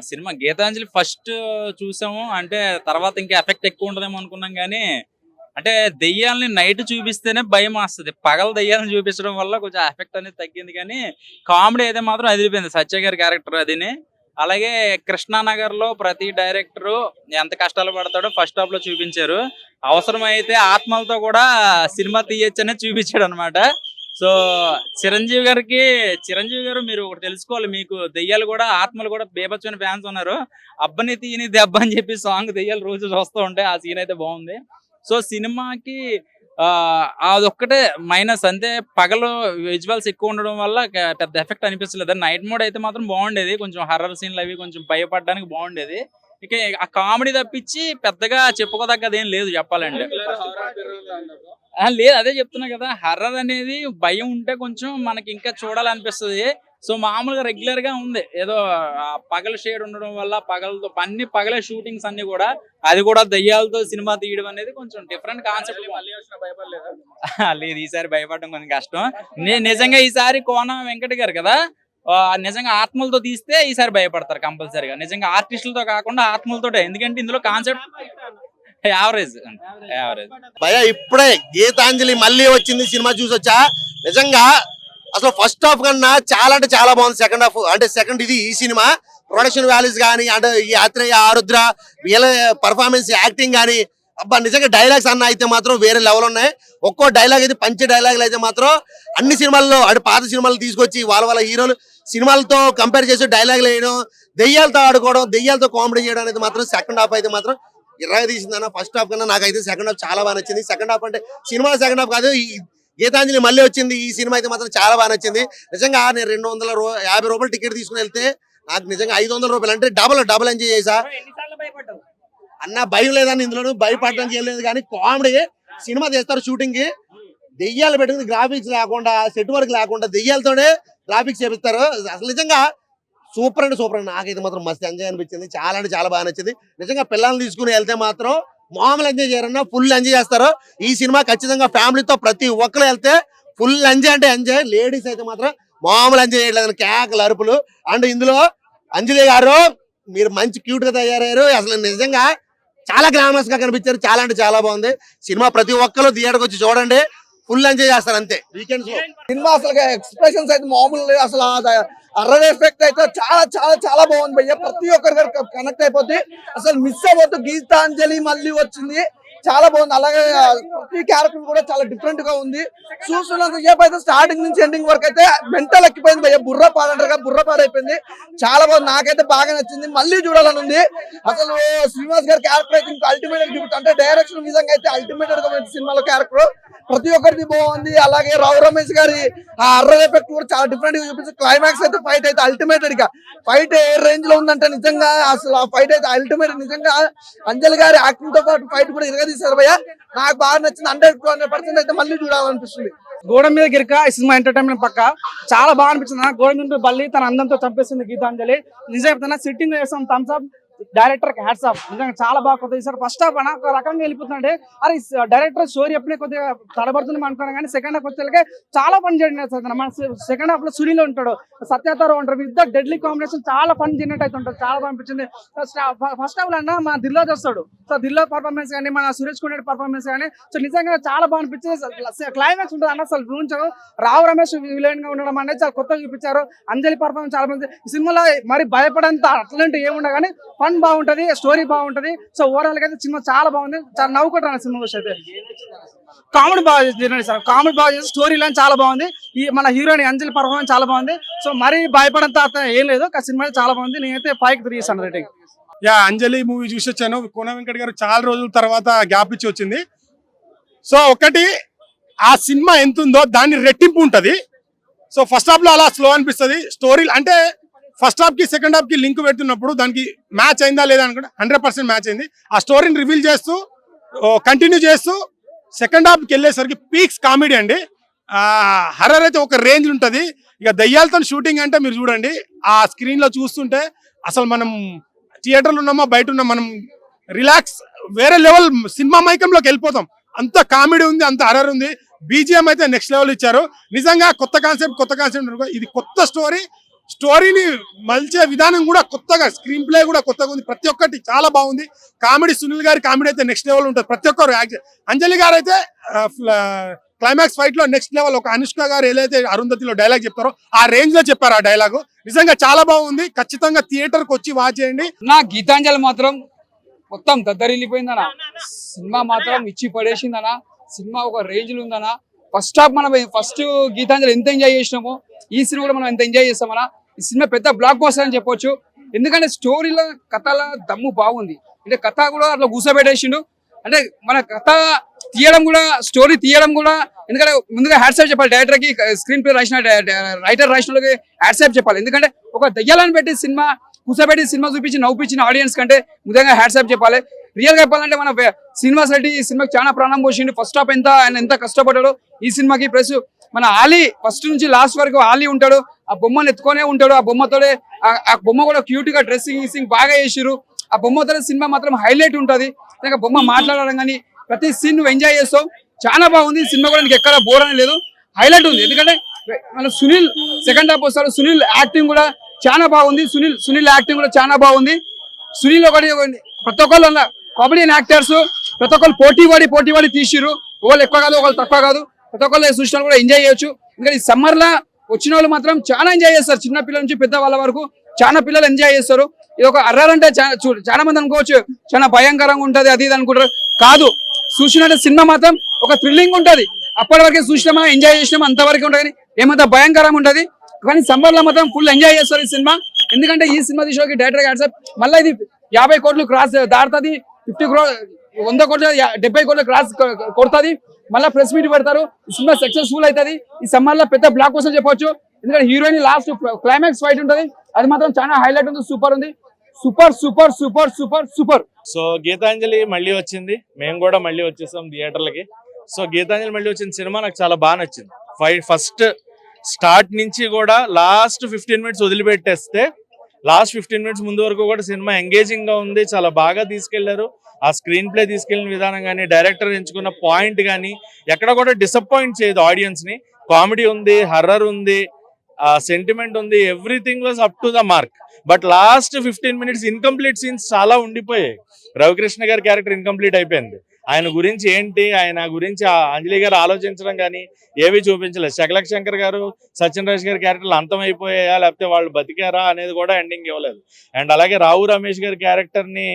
Cinema 'Gitanjali' first చూసాము. అంటే తర్వాత ఇంకా ఎఫెక్ట్ ఎక్కువ ఉంటదేమో అనుకున్నాం గానీ, అంటే దెయ్యాల్ని నైట్ చూపిస్తేనే భయమేస్తది. పగలు దెయ్యాలను చూపించడం వల్ల కొంచెం ఎఫెక్ట్ అనేది తగ్గింది గానీ, కామెడీ అయితే మాత్రం అదిరిపోయింది. సత్య గారి క్యారెక్టర్ అదిని. అలాగే 'కృష్ణానగర్‌లో' ప్రతి డైరెక్టరు ఎంత కష్టాలు పడతాడో ఫస్ట్ హాఫ్‌లో చూపించారు. అవసరమైతే ఆత్మలతో కూడా సినిమా తీయొచ్చనే చూపించాడనమాట. సో, చిరంజీవి గారు మీరు ఒకటి తెలుసుకోవాలి. మీకు దెయ్యాలు కూడా, ఆత్మలు కూడా బీభత్సమైన ఫ్యాన్స్ ఉన్నారు. 'అబ్బని తీయని దెబ్బ' అని చెప్పి సాంగ్ దెయ్యాలు రోజు చూస్తూ ఉంటాయి. ఆ సీన్ అయితే బాగుంది. సో, సినిమాకి అదొక్కటే మైనస్. అంతే పగలు విజువల్స్ ఎక్కువ ఉండడం వల్ల పెద్ద ఎఫెక్ట్ అనిపించలేదు. నైట్ మోడ్ అయితే మాత్రం బాగుండేది. కొంచెం హర్రర్ సీన్లు అవి కొంచెం భయపడడానికి బాగుండేది. ఇక ఆ కామెడీ తప్పించి పెద్దగా చెప్పుకోదగ్గది ఏం లేదు చెప్పాలంటే. లేదు, అదే చెప్తున్నా కదా. హర్రర్ అనేది భయం ఉంటే కొంచెం మనకి ఇంకా చూడాలనిపిస్తది. సో, మామూలుగా రెగ్యులర్ గా ఉంది. ఏదో పగల షేడ్ ఉండడం వల్ల పగలతో అన్ని పగలే షూటింగ్స్ అన్ని కూడా, అది కూడా దయ్యాలతో సినిమా తీయడం అనేది కొంచెం డిఫరెంట్ కాన్సెప్ట్. లేదు, ఈసారి భయపడడం కొంచెం కష్టం. నిజంగా ఈసారి కోన వెంకట గారు కదా, నిజంగా ఆత్మలతో తీస్తే ఈసారి భయపడతారు కంపల్సరీగా. నిజంగా ఆర్టిస్టులతో కాకుండా ఆత్మలతోటే. ఎందుకంటే ఇందులో కాన్సెప్ట్ యావరేజ్. భయ ఇప్పుడే 'గీతాంజలి' మళ్ళీ వచ్చింది సినిమా చూసొచ్చా. నిజంగా అసలు ఫస్ట్ హాఫ్ కన్నా చాలా అంటే చాలా బాగుంది. సెకండ్ హాఫ్ అంటే ఈ సినిమా ప్రొడక్షన్ వాల్యూస్ కానీ, అంటే ఈ ఆత్రేయ, ఆరుద్ర వీళ్ళ పర్ఫార్మెన్స్, యాక్టింగ్ కానీ, అబ్బా నిజంగా డైలాగ్స్ అన్న అయితే మాత్రం వేరే లెవెల్ ఉన్నాయి. ఒక్కో డైలాగ్ అయితే పంచే డైలాగులు అయితే మాత్రం అన్ని సినిమాల్లో, అంటే పాత సినిమాలు తీసుకొచ్చి వాళ్ళ హీరోలు సినిమాలతో కంపేర్ చేసి డైలాగులు వేయడం, దెయ్యాలతో ఆడుకోవడం, దెయ్యాలతో కామెడీ చేయడం అనేది మాత్రం సెకండ్ హాఫ్ అయితే మాత్రం ఇరగా తీసిందన్న. ఫస్ట్ హాఫ్ కన్నా నాకైతే సెకండ్ హాఫ్ చాలా బాగా నచ్చింది. సెకండ్ హాఫ్ అంటే సినిమా సెకండ్ హాఫ్ కాదు, ఈ 'గీతాంజలి' మళ్ళీ వచ్చింది. ఈ సినిమా అయితే మాత్రం చాలా బాగా నచ్చింది. నిజంగా నేను 250 రూపాయలు టికెట్ తీసుకుని వెళ్తే నాకు నిజంగా 500 రూపాయలు అంటే డబల్ ఎంజాయ్ చేసా అన్న. భయం లేదని ఇందులో భయపడడానికి ఏం లేదు కానీ కామెడీ సినిమా చేస్తారు. షూటింగ్ కి దెయ్యాలు పెట్టుకుని గ్రాఫిక్స్ లేకుండా, సెట్ వర్క్ లేకుండా దెయ్యాలతోనే గ్రాఫిక్స్ చేపిస్తారు. అసలు నిజంగా సూపర్ అంటే సూపర్. నాకైతే మాత్రం మస్తు ఎంజాయ్ అనిపించింది. చాలా అంటే చాలా బాగా నచ్చింది. నిజంగా పిల్లల్ని తీసుకుని వెళ్తే మాత్రం మామూలు ఎంజాయ్ చేయరన్నా, ఫుల్ ఎంజాయ్ చేస్తారు. ఈ సినిమా ఖచ్చితంగా ఫ్యామిలీతో ప్రతి ఒక్కరు వెళ్తే ఫుల్ ఎంజాయ్ అంటే ఎంజాయ్. లేడీస్ అయితే మాత్రం మామూలు ఎంజాయ్ చేయట్లేదు, కేకలు, అరుపులు. అండ్ ఇందులో అంజలి గారు మీరు మంచి క్యూట్ గా తయారయ్యారు. అసలు నిజంగా చాలా గ్లామరస్ గా కనిపించారు. చాలా అంటే చాలా బాగుంది సినిమా. ప్రతి ఒక్కరు థియేటర్కి వచ్చి చూడండి, ఫుల్ ఎంజాయ్ చేస్తారు అంతే. వీకెండ్ షో సినిమా అసలు ఎక్స్ప్రెషన్స్ అయితే మామూలు లేదు. అసలు అర్రర్ ఎఫెక్ట్ అయితే చాలా చాలా చాలా బాగుంది భయ్య. ప్రతి ఒక్కరి కనెక్ట్ అయిపోద్ది. అసలు మిస్ అవ్వద్దు. 'గీతాంజలి' మళ్ళీ వచ్చింది, చాలా బాగుంది. అలాగే ప్రతి క్యారెక్టర్ కూడా చాలా డిఫరెంట్ గా ఉంది. చూస్తున్నంత సేపు అయితే స్టార్టింగ్ నుంచి ఎండింగ్ వరకు అయితే మెంటల్ ఎక్కిపోయింది భయ్య. బుర్ర పాడైపోయింది. చాలా బాగుంది. నాకైతే బాగా నచ్చింది. మళ్ళీ చూడాలని ఉంది. అసలు శ్రీనివాస్ గారి క్యారెక్టర్ అయితే ఇంకా అల్టిమేట్ చూపుతుంది. అంటే డైరెక్షన్ విధంగా అయితే అల్టిమేటెడ్ గా ఉంది సినిమాలో క్యారెక్టర్. ప్రతి ఒక్కరిది బాగుంది. అలాగే రావు రమేష్ గారి ఆ అర్రర్ ఎఫెక్ట్ కూడా చాలా డిఫరెంట్ గా చూపించి, క్లైమాక్స్ అయితే ఫైట్ అయితే అల్టిమేటెడ్ గా ఫైట్ ఏ రేంజ్ లో ఉందంటే నిజంగా అసలు ఆ ఫైట్ అయితే అల్టిమేట్. నిజంగా అంజలి గారి యాక్టింగ్ తో పాటు ఫైట్ కూడా ఇరగదీశారు భయ్య. నాకు బాగా నచ్చింది. 100% అయితే మళ్ళీ చూడాలనిపిస్తుంది. గోడ మీద గిరిక ఈ సినిమా ఎంటర్టైన్మెంట్ పక్క చాలా బాగా అనిపించింది. గోడ మీద బల్లి తన అందంతో చంపేసింది 'గీతాంజలి'. నిజంగా సిట్టింగ్ చేస్తాం, థమ్స్ అప్. డైరెక్టర్ కి హ్యాట్స్ ఆఫ్. నిజంగా చాలా బాగా కొద్దిగా ఈసారి ఫస్ట్ హాఫ్ అన్న ఒక రకంగా వెళ్ళిపోతుందంటే, అరే డైరెక్టర్ స్టోరీ ఎప్పుడే కొద్దిగా తడబడుతుంది అనుకున్నాను కానీ సెకండ్ హాఫ్ వచ్చేసరికి చాలా ఫన్ చేయడం. మన సెకండ్ హాఫ్ లో సునీల్ ఉంటాడు, సత్యతారు ఉంటారు. ఇద్దరు డెడ్లీ కాంబినేషన్ చాలా ఫన్ చేయనట్టు అయితే ఉంటుంది. చాలా బాగా అనిపించింది. ఫస్ట్ హాఫ్ లో అన్న మన దిల్రాజ్ వస్తాడు. సో దిల్రాజ్ పర్ఫార్మెన్స్ కానీ, మన సురేష్ కుమార్ పర్ఫార్మెన్స్ కానీ, సో నిజంగా చాలా బాగా అనిపించింది. క్లైమాక్స్ ఉంటుంది అన్న, అసలు ఊహించారు. రావు రమేష్ విలన్ గా ఉండడం అనేది చాలా కొత్తగా చూపించారు. అంజలి పర్ఫార్మెన్స్ చాలా బాగుంది. ఈ సినిమాలో మరి భయపడంత అట్లాంటి ఏముండదు కానీ ఫన్ బాగుంటది, స్టోరీ బాగుంటది. సో ఓవరాల్ గా అయితే సినిమా చాలా బాగుంది. చాలా నవ్వుకుంటాను సినిమా వచ్చి అయితే. కామెడీ బాగా చేయండి సార్, కామెడీ బాగా చేసి స్టోరీ లైన్ చాలా బాగుంది. ఈ మన హీరోయిన్ అంజలి పర్ఫార్మెన్స్ చాలా బాగుంది. సో మరీ భయపడంత ఏం లేదు, సినిమా చాలా బాగుంది. నేనైతే 5కి 3 రేటింగ్. అంజలి మూవీ చూసి వచ్చాను. కోన వెంకట గారు చాలా రోజుల తర్వాత గ్యాప్ ఇచ్చి వచ్చింది. సో ఒకటి ఆ సినిమా ఎంత ఉందో దాన్ని రెట్టింపు ఉంటది. సో ఫస్ట్ హాఫ్ లో అలా స్లో అనిపిస్తుంది. స్టోరీ అంటే ఫస్ట్ హాఫ్ కి సెకండ్ హాఫ్ కి లింక్ పెడుతున్నప్పుడు దానికి మ్యాచ్ అయిందా లేదా అనుకుంటే 100% మ్యాచ్ అయింది. ఆ స్టోరీని రివీల్ చేస్తూ కంటిన్యూ చేస్తూ సెకండ్ హాఫ్కి వెళ్ళేసరికి పీక్స్ కామెడీ అండి. హర్రర్ అయితే ఒక రేంజ్ ఉంటుంది. ఇక దయ్యాలతో షూటింగ్ అంటే మీరు చూడండి, ఆ స్క్రీన్ లో చూస్తుంటే అసలు మనం థియేటర్లో ఉన్నామా బయట ఉన్నాం, మనం రిలాక్స్ వేరే లెవెల్ సినిమా మైకంలోకి వెళ్ళిపోతాం. అంత కామెడీ ఉంది, అంత హర్రర్ ఉంది. బీజిఎం అయితే నెక్స్ట్ లెవెల్ ఇచ్చారు. నిజంగా కొత్త కాన్సెప్ట్ ఇది కొత్త స్టోరీ. స్టోరీని మలిచే విధానం కూడా కొత్తగా, స్క్రీన్ ప్లే కూడా కొత్తగా ఉంది. ప్రతి ఒక్కటి చాలా బాగుంది. కామెడీ, సునీల్ గారి కామెడీ అయితే నెక్స్ట్ లెవెల్ ఉంటుంది. ప్రతి ఒక్కరు అంజలి గారు అయితే క్లైమాక్స్ ఫైట్ లో నెక్స్ట్ లెవెల్. ఒక అనుష్క గారు ఏదైతే అరుంధతిలో డైలాగ్ చెప్తారో ఆ రేంజ్ లో చెప్పారు ఆ డైలాగ్. నిజంగా చాలా బాగుంది. ఖచ్చితంగా థియేటర్ కి వచ్చి వాచ్ చేయండి. నా గీతాంజలి మాత్రం మొత్తం దద్దరిల్లిపోయిందనా. సినిమా మాత్రం ఇచ్చి పడేసిందనా. సినిమా ఒక రేంజ్ లో ఉందనా. ఫస్ట్ హాఫ్ మనం ఫస్ట్ గీతాంజలి ఎంత ఎంజాయ్ చేసినామో ఈ సినిమా కూడా మనం ఎంత ఎంజాయ్ చేస్తామనా. ఈ సినిమా పెద్ద బ్లాక్ బస్టర్ అని చెప్పొచ్చు. ఎందుకంటే స్టోరీలో కథల దమ్ము బాగుంది. అంటే కథ కూడా అట్లా కూర్చోబెట్టేసిండు. అంటే మన కథ తీయడం కూడా, స్టోరీ తీయడం కూడా, ఎందుకంటే ముందుగా హ్యాట్సాప్ చెప్పాలి డైరెక్టర్ కి, స్క్రీన్ ప్లే రాసిన రైటర్ రాసిన వాళ్ళకి హ్యాట్సాప్ చెప్పాలి. ఎందుకంటే ఒక దయ్యాలను పెట్టి సినిమా కూర్చోబెట్టి సినిమా చూపించి నవ్వుపించిన ఆడియన్స్ కంటే ముందుగా హ్యాట్సాప్ చెప్పాలి. రియల్ గా చెప్పాలంటే మన శ్రీనివాస్ రెడ్డి ఈ సినిమాకి చాలా ప్రాణం పోసిండు. ఫస్ట్ హాఫ్ ఆయన ఎంత కష్టపడ్డాడు ఈ సినిమాకి. ప్లస్ మన ఆలీ ఫస్ట్ నుంచి లాస్ట్ వరకు ఆలీ ఉంటాడు. ఆ బొమ్మను ఎత్తుకొనే ఉంటాడు. ఆ బొమ్మతోనే ఆ బొమ్మ కూడా క్యూట్ గా డ్రెస్సింగ్ బాగా చేసిరు. ఆ బొమ్మతో సినిమా మాత్రం హైలైట్ ఉంటది. బొమ్మ మాట్లాడడం కానీ ప్రతి సీన్ నువ్వు ఎంజాయ్ చేస్తావు. చాలా బాగుంది సినిమా కూడా. నీకు ఎక్కడ బోర్ అని లేదు, హైలైట్ ఉంది. ఎందుకంటే మన సునీల్ సెకండ్ హాఫ్ వస్తారు. సునీల్ యాక్టింగ్ కూడా చాలా బాగుంది. సునీల్ యాక్టింగ్ కూడా చాలా బాగుంది. సునీల్ ఒకటి ప్రతి ఒక్కళ్ళు కామెడియన్ యాక్టర్స్ ప్రతి ఒక్కరు పోటీ పడి తీసిరు. ఒకళ్ళు ఎక్కువ కాదు, ఒకళ్ళు తక్కువ కాదు. ప్రతి ఒక్కళ్ళు చూసిన కూడా ఎంజాయ్ చేయొచ్చు. ఇంకా ఈ సమ్మర్ లా వచ్చిన వాళ్ళు మాత్రం చాలా ఎంజాయ్ చేస్తారు. చిన్న పిల్లల నుంచి పెద్ద వాళ్ళ వరకు చాలా పిల్లలు ఎంజాయ్ చేస్తారు. ఇది ఒక అర్రర్ అంటే చాలా మంది అనుకోవచ్చు చాలా భయంకరంగా ఉంటది అది ఇది అనుకుంటారు. కాదు, చూసినట్టు సినిమా మాత్రం ఒక థ్రిల్లింగ్ ఉంటది. అప్పటి వరకే చూసినామా ఎంజాయ్ చేసినామా అంతవరకు ఉంటుంది. ఏమంత భయంకరంగా ఉంటది. కానీ సమ్మర్ లో మాత్రం ఫుల్ ఎంజాయ్ చేస్తారు ఈ సినిమా. ఎందుకంటే ఈ సినిమా తీసుకోకి డైరెక్టర్ హ్యాట్సాప్. మళ్ళీ ఇది 50 కోట్లు క్రాస్ దాడుతుంది. 50 కోట్లు 100 కోట్లు 70 కోట్లు క్రాస్ కొడుతుంది. మళ్ళీ ప్రెస్ మీట్ పెడతారు. ఈ సినిమా సక్సెస్ఫుల్ అవుతుంది. ఈ సమ్మర్ లో పెద్ద బ్లాక్ కోసం చెప్పొచ్చు. ఎందుకంటే హీరోయిన్ లాస్ట్ క్లైమాక్స్ ఫైట్ ఉంటది. అది మాత్రం చాలా హైలైట్ ఉంది. సూపర్ ఉంది. Super super super super super. So Geetanjali మళ్ళీ వచ్చింది. మేము కూడా మళ్ళీ వచ్చేసాం థియేటర్లకి. సో గీతాంజలి మళ్ళీ వచ్చిన సినిమా నాకు చాలా బాగా నచ్చింది. ఫస్ట్ స్టార్ట్ నుంచి కూడా లాస్ట్ 15 మినిట్స్ వదిలిపెట్టేస్తే లాస్ట్ 15 మినిట్స్ ముందు వరకు కూడా సినిమా ఎంగేజింగ్ గా ఉంది. చాలా బాగా తీసుకెళ్లారు. ఆ స్క్రీన్ ప్లే తీసుకెళ్లిన విధానం కానీ, డైరెక్టర్ ఎంచుకున్న పాయింట్ కానీ ఎక్కడ కూడా డిసప్పాయింట్ చేయదు ఆడియన్స్ ని. కామెడీ ఉంది, హర్రర్ ఉంది, సెంటిమెంట్ ఉంది. Everything was up to the mark. But last 15 minutes incomplete scenes చాలా ఉండిపోయాయి. రవికృష్ణ గారి క్యారెక్టర్ ఇన్కంప్లీట్ అయిపోయింది. ఆయన గురించి ఏంటి, ఆయన గురించి అంజలి గారు ఆలోచించడం కానీ ఏవి చూపించలేదు. శకలక్ శంకర్ గారు, సచిన్ రాజ్ గారి క్యారెక్టర్లు అంతమైపోయాయా లేకపోతే వాళ్ళు బతికారా అనేది కూడా ఎండింగ్ ఇవ్వలేదు. అండ్ అలాగే రావు రమేష్ గారి క్యారెక్టర్ ని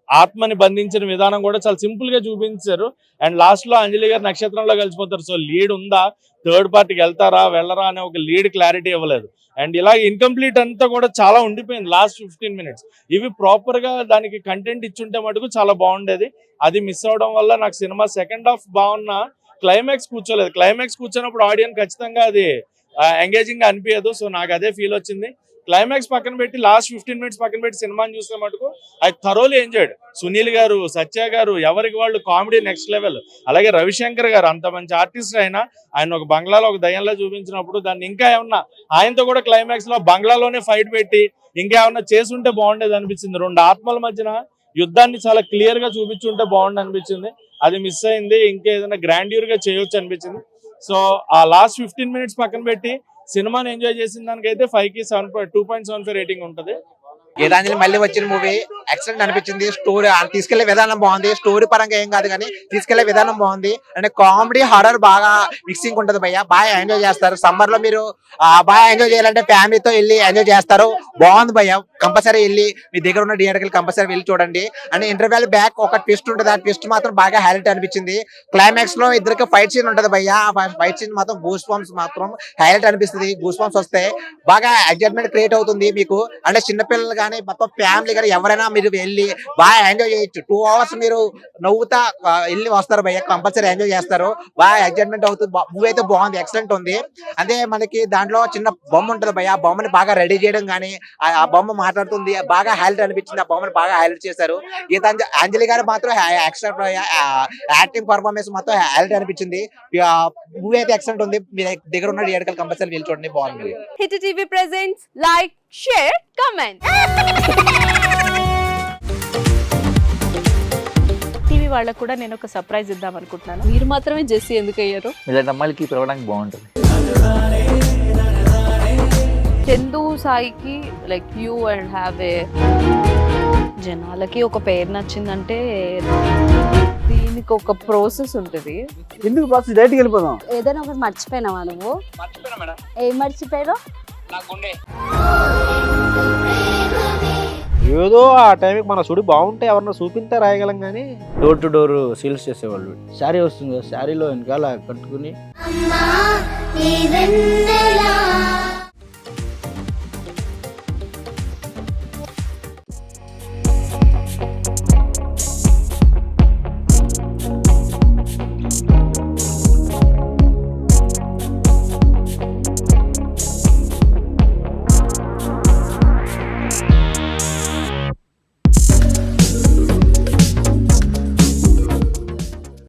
ఆత్మని బంధించిన విధానం కూడా చాలా సింపుల్ గా చూపించారు. అండ్ లాస్ట్ లో అంజలి గారు నక్షత్రంలో కలిసిపోతారు. సో లీడ్ ఉందా, థర్డ్ పార్టీకి వెళ్తారా వెళ్ళరా అనే ఒక లీడ్ క్లారిటీ ఇవ్వలేదు. అండ్ ఇలా ఇన్కంప్లీట్ అంతా కూడా చాలా ఉండిపోయింది లాస్ట్ 15 మినిట్స్. ఇవి ప్రాపర్ గా దానికి కంటెంట్ ఇచ్చుంటే మటుకు చాలా బాగుండేది. అది మిస్ అవడం వల్ల నాకు సినిమా సెకండ్ హాఫ్ బాగున్నా క్లైమాక్స్ కూర్చోలేదు. క్లైమాక్స్ కూర్చున్నప్పుడు ఆడియన్స్ ఖచ్చితంగా అది ఎంగేజింగ్ గా అనిపించదు. సో నాకు అదే ఫీల్ వచ్చింది. క్లైమాక్స్ పక్కన పెట్టి లాస్ట్ 15 మినిట్స్ పక్కన పెట్టి సినిమాని చూస్తే మటుకు ఐ థరోలీ ఎంజాయ్డ్. సునీల్ గారు, సత్య గారు ఎవరికి వాళ్ళు కామెడీ నెక్స్ట్ లెవెల్. అలాగే రవిశంకర్ గారు అంత మంచి ఆర్టిస్ట్ అయినా ఆయన ఒక బంగ్లాలో ఒక దయ్యంలో చూపించినప్పుడు దాన్ని ఇంకా ఏమన్నా ఆయనతో కూడా క్లైమాక్స్ లో బంగ్లాలోనే ఫైట్ పెట్టి ఇంకా ఏమన్నా చేసుంటే బాగుండేది అనిపించింది. రెండు ఆత్మల మధ్యన యుద్ధాన్ని చాలా క్లియర్ గా చూపించుంటే బాగుండు అనిపించింది. అది మిస్ అయింది. ఇంకా ఏదైనా గ్రాండ్యూర్ గా చేయొచ్చు అనిపించింది. సో ఆ లాస్ట్ 15 మినిట్స్ పక్కన పెట్టి సినిమాని ఎంజాయ్ చేసిన దానికైతే 5కి 2.75 రేటింగ్ ఉంటుంది. గీతాంజలి మళ్ళీ వచ్చిన మూవీ ఎక్సలెంట్ అనిపించింది. స్టోరీ తీసుకెళ్లే విధానం బాగుంది. స్టోరీ పరంగా ఏం కాదు కానీ తీసుకెళ్లే విధానం బాగుంది. అంటే కామెడీ హర్రర్ బాగా మిక్సింగ్ ఉంటుంది భయ్య. బాగా ఎంజాయ్ చేస్తారు. సమ్మర్ లో మీరు బాగా ఎంజాయ్ చేయాలంటే ఫ్యామిలీతో వెళ్ళి ఎంజాయ్ చేస్తారు. బాగుంది భయ్య. కంపల్సరీ వెళ్ళి మీ దగ్గర ఉన్న థియేటర్కి కంపల్సరీ వెళ్ళి చూడండి. అంటే ఇంటర్వెల్ బ్యాక్ ఒక ట్విస్ట్ ఉంటుంది. ఆ ట్విస్ట్ మాత్రం బాగా హైలైట్ అనిపించింది. క్లైమాక్స్ లో ఇద్దరికి ఫైట్ సీన్ ఉంటుంది భయ్య. ఆ ఫైట్ సీన్ మాత్రం గూస్ బంప్స్ మాత్రం హైలైట్ అనిపిస్తుంది. గూస్ బంప్స్ వస్తే బాగా ఎగ్జైట్మెంట్ క్రియేట్ అవుతుంది మీకు. అంటే చిన్నపిల్లలు కానీ మొత్తం ఫ్యామిలీ కానీ ఎవరైనా మీరు వెళ్ళి బాగా ఎంజాయ్ చేయొచ్చు. 2 అవర్స్ మీరు నవ్వుతా వెళ్ళి వస్తారు భయ్య. కంపల్సరీ ఎంజాయ్ చేస్తారు. బాగా ఎగ్జైట్మెంట్ అవుతుంది. మూవీ అయితే బాగుంది, ఎక్సలెంట్ ఉంది. అదే మనకి దాంట్లో చిన్న బొమ్మ ఉంటుంది భయ్య. ఆ బొమ్మని బాగా రెడీ చేయడం కానీ ఆ బొమ్మ మాట్లాడుతుంది బాగా హైలైట్ అనిపించింది. ఆ బొమ్మని బాగా హైలైట్ చేశారు. అంజలి గారు మాత్రం ఎక్స్ట్రా యాక్టింగ్ పర్ఫార్మెన్స్ మాత్రం హైలైట్ అనిపించింది. మూవీ అయితే ఎక్సలెంట్ ఉంది. మీ దగ్గర ఉన్న థియేటర్ కంపల్సరీ వెళ్ళి చూడండి. బాగుంది. Hit TV presents like, share, comment. TV వాళ్ళకు కూడా నేను ఒక సర్ప్రైజ్ ఇద్దాం అనుకుంటున్నాను. మీరు మాత్రమే జెస్సీ ఎందుకు అయ్యారు? ఇలాంటి అమ్మాయిలకి పిలవడానికి బాగుంటుంది. చందు సాయికి like you and have a జనాలకి ఒక పేరు నచ్చిందంటే దీనికి ఒక ప్రాసెస్ ఉంటుంది. ఎందుకు ప్రాసెస్ డైరెక్ట్కి వెళ్ళిపోదాం. ఏదైనా ఒకటి మర్చిపోయినావా నువ్వు? మర్చిపోయినా మేడం, ఏం మర్చిపోయారు? నా గుండె. ఏదో ఆ టైంకి మన సుడి బాగుంటే ఎవరన్నా చూపింటే రాయగలం కానీ డోర్ టు డోర్ సేల్స్ చేసేవాళ్ళు. శారీ వస్తుంది, శారీలో వెనకాల కట్టుకుని